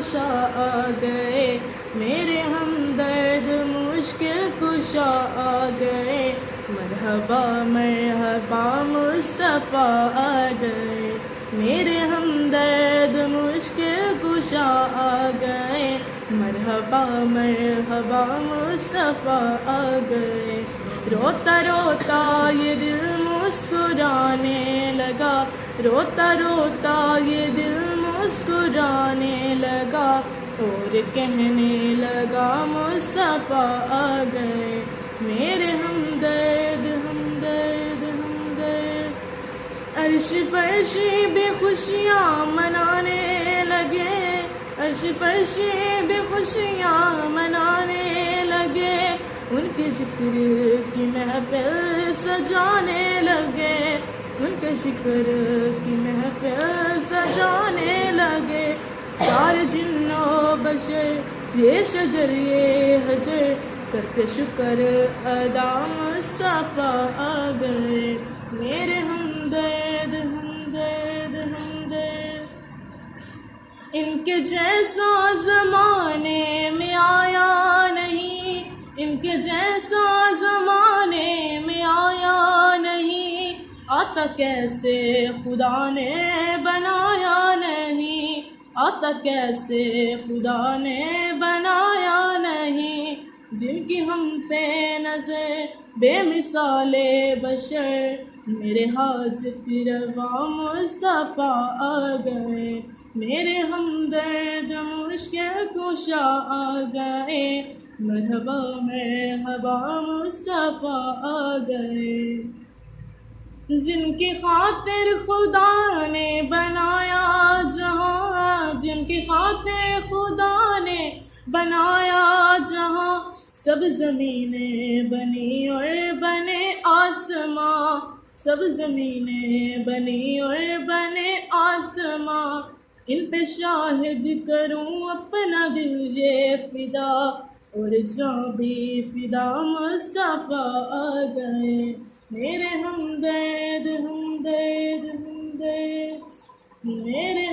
کشا آ گئے، میرے ہمدرد مشکل کشا آ گئے، مرحبا مرحبا مصطفیٰ آ گئے، میرے ہمدرد مشکل کشا آ گئے، مرحبا مرحبا مصطفیٰ آ گئے۔ روتا روتا یہ دل مسکرانے لگا، روتا روتا یہ دل مسکرانے لگا، اور کہنے لگا مصطفیٰ آ گئے، میرے ہمدرد ہمدرد ہمدرد۔ عرش فرش بھی خوشیاں منانے لگے، عرش فرش بھی خوشیاں منانے لگے، ان کے ذکر کی محفل سجانے لگے، ان کے ذکر کی محفل سجانے لگے، سارے جن و بشر یہ شجر یہ حجر کرتے شکر ادا مصطفیٰ آ گئے، میرے ہمدرد ہمدرد ہمدرد۔ ان کے جیسا زمانے میں آیا نہیں، ان کے جیسا زمانے میں آیا نہیں، آتا کیسے خدا نے بنایا نہیں، آتا کیسے خدا نے بنایا نہیں، جن کی ہم پہ نظر بے مثال بشر، میرے حاجت روا مصطفیٰ آ گئے، میرے ہمدرد مشکل کشا آ گئے، مرحبا مرحبا مصطفیٰ آ گئے، جن کی خاطر خدا نے بنایا جہاں، جن کی خاطر خدا نے بنایا جہاں، سب زمینیں بنی اور بنے آسماں، سب زمینیں بنی اور بنے آسماں، ان پہ شاہد کروں اپنا دل یہ فدا، اور جاں بھی فدا مصطفیٰ آ گئے، میرے ہمدرد ہمدرد ہمدرد، میرے